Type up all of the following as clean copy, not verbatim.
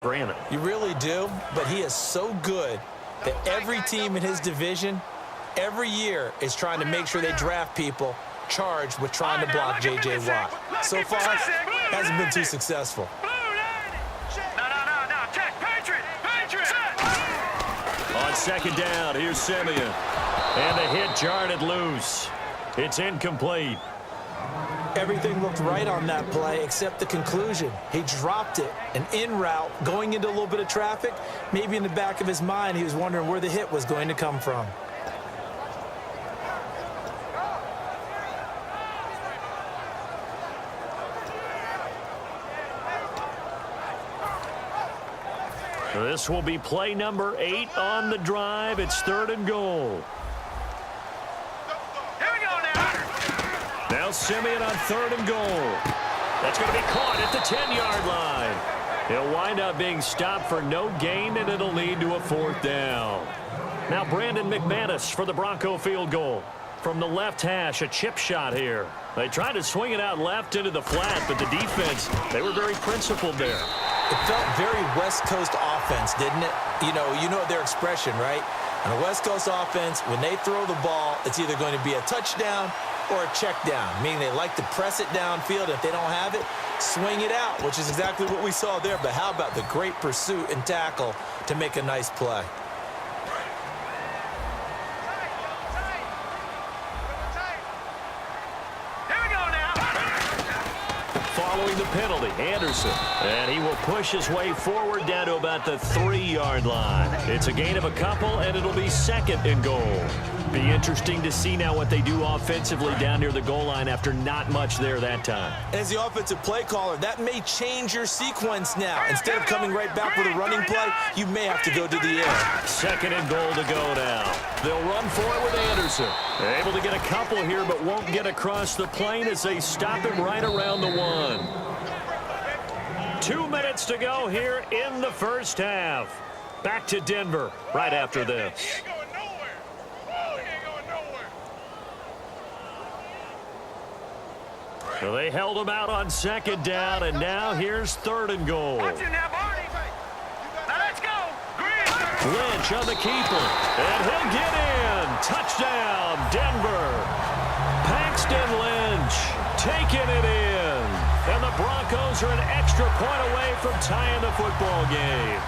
Granted. You really do, but he is so good that every team in his division, every year, is trying to make sure they draft people charged with trying to block J.J. Watt. So far, hasn't been too successful. On second down, here's Simeon. And the hit jarred it loose. It's incomplete. Everything looked right on that play except the conclusion. He dropped it, an in route, going into a little bit of traffic. Maybe in the back of his mind, he was wondering where the hit was going to come from. This will be play number 8 on the drive. It's 3rd and goal. Now Simeon on 3rd and goal. That's going to be caught at the 10-yard line. He'll wind up being stopped for no gain, and it'll lead to a 4th down. Now Brandon McManus for the Bronco field goal. From the left hash, a chip shot here. They tried to swing it out left into the flat, but the defense, they were very principled there. It felt very West Coast offense, didn't it? You know their expression, right? On a West Coast offense, when they throw the ball, it's either going to be a touchdown or a check down, meaning they like to press it downfield. If they don't have it, swing it out, which is exactly what we saw there. But how about the great pursuit and tackle to make a nice play? Following the penalty, Anderson. And he will push his way forward down to about the 3-yard line. It's a gain of a couple, and it'll be 2nd and goal. Be interesting to see now what they do offensively down near the goal line after not much there that time. As the offensive play caller, that may change your sequence now. Instead of coming right back with a running play, you may have to go to the air. 2nd and goal to go now. They'll run for it with Anderson. They're able to get a couple here, but won't get across the plane as they stop him right around the 1. 2 minutes to go here in the first half. Back to Denver right after this. So they held him out on 2nd down, and now here's 3rd and goal. Lynch on the keeper, and he'll get in. Touchdown, Denver. Paxton Lynch taking it in. And the Broncos are an extra point away from tying the football game.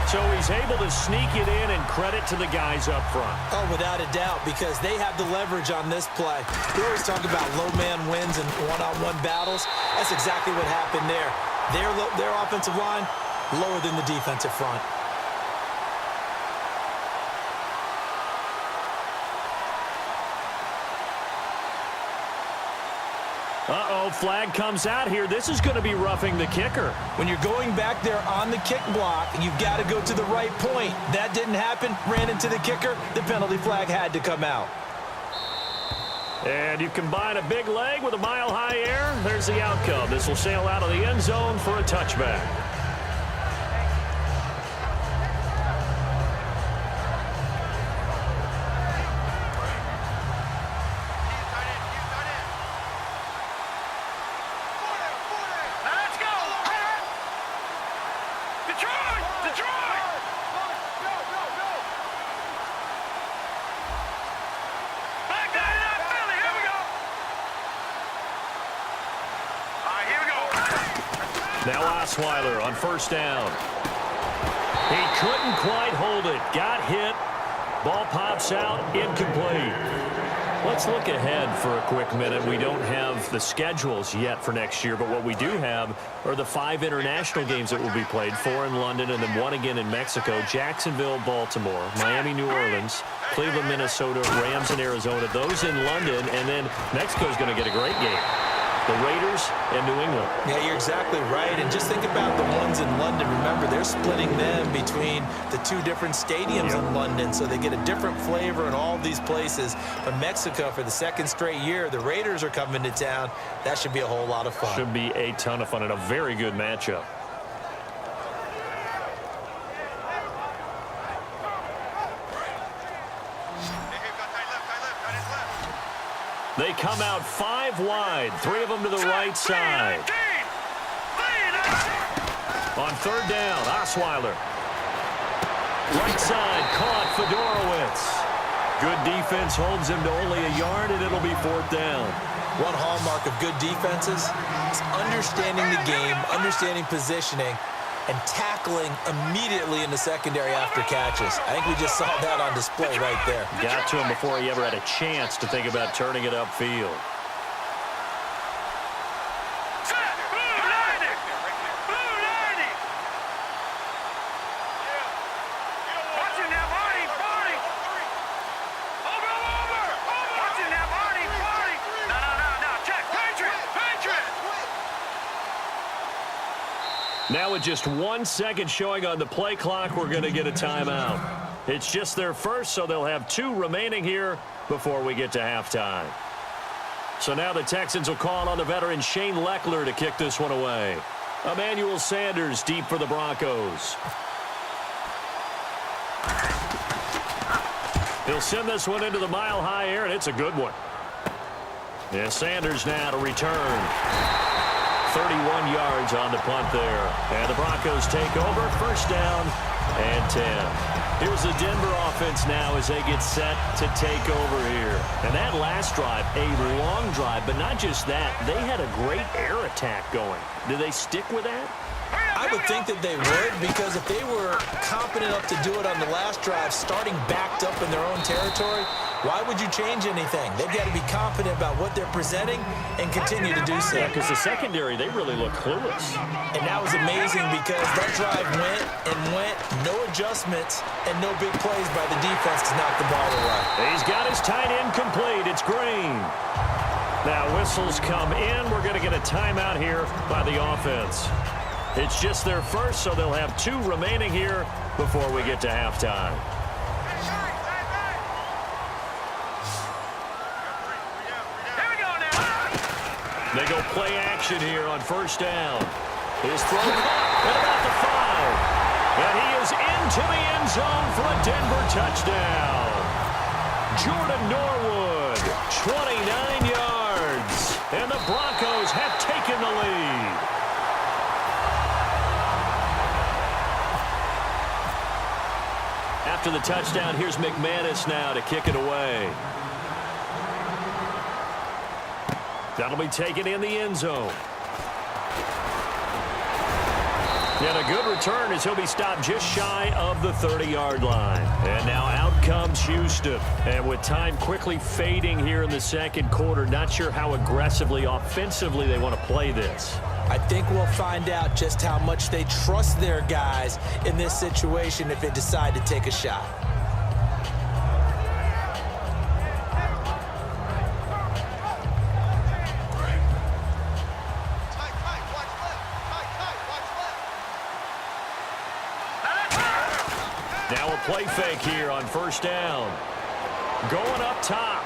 So he's able to sneak it in, and credit to the guys up front. Oh, without a doubt, because they have the leverage on this play. We always talk about low man wins and one-on-one battles. That's exactly what happened there. Their offensive line, lower than the defensive front. Uh-oh, flag comes out here. This is going to be roughing the kicker. When you're going back there on the kick block, you've got to go to the right point. That didn't happen. Ran into the kicker. The penalty flag had to come out. And you combine a big leg with a mile-high air. There's the outcome. This will sail out of the end zone for a touchback. Now Osweiler on 1st down. He couldn't quite hold it. Got hit. Ball pops out. Incomplete. Let's look ahead for a quick minute. We don't have the schedules yet for next year, but what we do have are the 5 international games that will be played, 4 in London and then 1 again in Mexico, Jacksonville, Baltimore, Miami, New Orleans, Cleveland, Minnesota, Rams, and Arizona. Those in London, and then Mexico's going to get a great game. The Raiders and New England. Yeah, you're exactly right. And just think about the ones in London. Remember, they're splitting them between the 2 different stadiums in London, so they get a different flavor in all these places. But Mexico, for the 2nd straight year, the Raiders are coming to town. That should be a whole lot of fun. Should be a ton of fun and a very good matchup. They come out 5 wide, 3 of them to the right side. On third down, Osweiler. Right side, caught Fedorowicz. Good defense holds him to only a yard, and it'll be fourth down. One hallmark of good defenses is understanding the game, understanding positioning, and tackling immediately in the secondary after catches. I think we just saw that on display right there. Got to him before he ever had a chance to think about turning it upfield. Now with just 1 second showing on the play clock, we're going to get a timeout. It's just their first, so they'll have 2 remaining here before we get to halftime. So now the Texans will call on the veteran Shane Leckler to kick this one away. Emmanuel Sanders deep for the Broncos. He'll send this one into the mile-high air, and it's a good one. And Sanders now to return. 31 yards on the punt there. And the Broncos take over. First down and 10. Here's the Denver offense now as they get set to take over here. And that last drive, a long drive, but not just that. They had a great air attack going. Do they stick with that? I would think that they would, because if they were competent enough to do it on the last drive, starting backed up in their own territory, why would you change anything? They've got to be confident about what they're presenting and continue to do so. Yeah, because the secondary, they really look clueless. And that was amazing because that drive went and went, no adjustments, and no big plays by the defense to knock the ball away. He's got his tight end complete. It's Green. Now whistles come in. We're going to get a timeout here by the offense. It's just their first, so they'll have 2 remaining here before we get to halftime. They go play action here on first down. His throw at about the 5. And he is into the end zone for a Denver touchdown. Jordan Norwood, 29 yards. And the Broncos have taken the lead. After the touchdown, here's McManus now to kick it away. That'll be taken in the end zone. And a good return as he'll be stopped just shy of the 30-yard line. And now out comes Houston. And with time quickly fading here in the second quarter, not sure how aggressively, offensively they want to play this. I think we'll find out just how much they trust their guys in this situation if they decide to take a shot. Now a play fake here on first down. Going up top.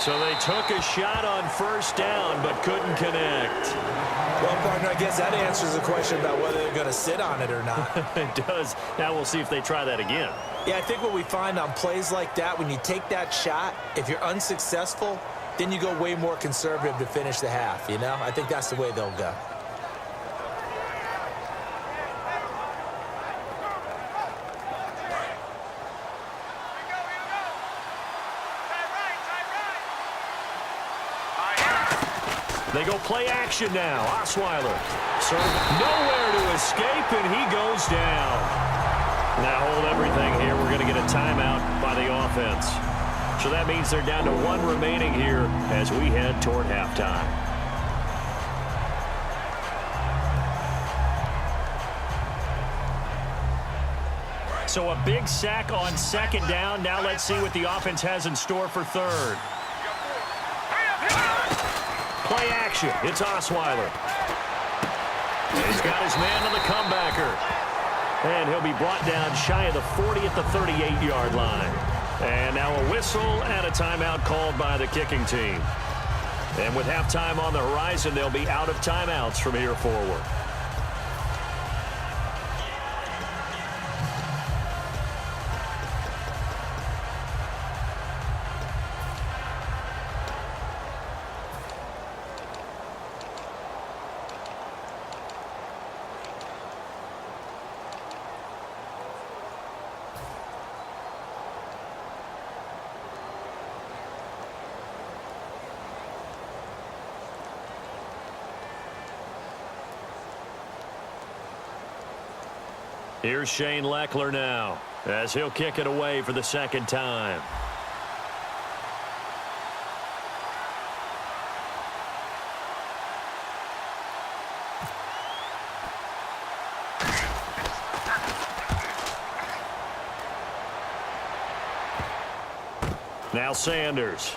So they took a shot on first down but couldn't connect. Well, partner, I guess that answers the question about whether they're going to sit on it or not. It does. Now we'll see if they try that again. Yeah, I think what we find on plays like that, when you take that shot, if you're unsuccessful, then you go way more conservative to finish the half, you know? I think that's the way they'll go. They go play action now. Osweiler serve nowhere to escape, and he goes down. Now hold everything here. We're going to get a timeout by the offense. So that means they're down to 1 remaining here as we head toward halftime. So a big sack on second down. Now let's see what the offense has in store for third. Play action. It's Osweiler. He's got his man on the comebacker. And he'll be brought down shy of the 40 at the 38-yard line. And now a whistle and a timeout called by the kicking team. And with halftime on the horizon, they'll be out of timeouts from here forward. Here's Shane Leckler now, as he'll kick it away for the second time. Now Sanders.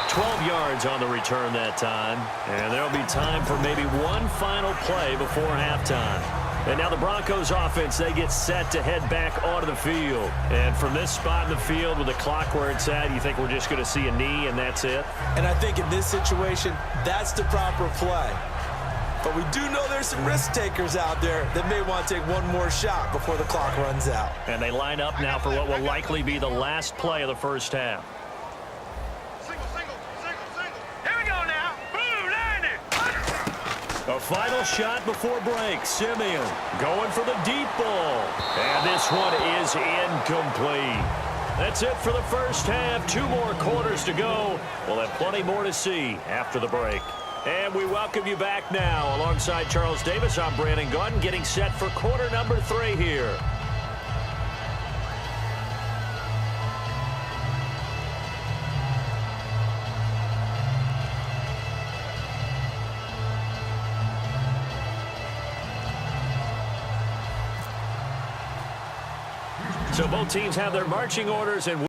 12 yards on the return that time. And there'll be time for maybe one final play before halftime. And now the Broncos offense, they get set to head back onto the field. And from this spot in the field with the clock where it's at, you think we're just going to see a knee and that's it? And I think in this situation, that's the proper play. But we do know there's some risk takers out there that may want to take one more shot before the clock runs out. And they line up now for what will likely be the last play of the first half. Here we go now. Boom, land it. A final shot before break. Simeon going for the deep ball. And this one is incomplete. That's it for the first half. 2 more quarters to go. We'll have plenty more to see after the break. And we welcome you back now. Alongside Charles Davis, I'm Brandon Gunn, getting set for quarter number 3 here. So both teams have their marching orders and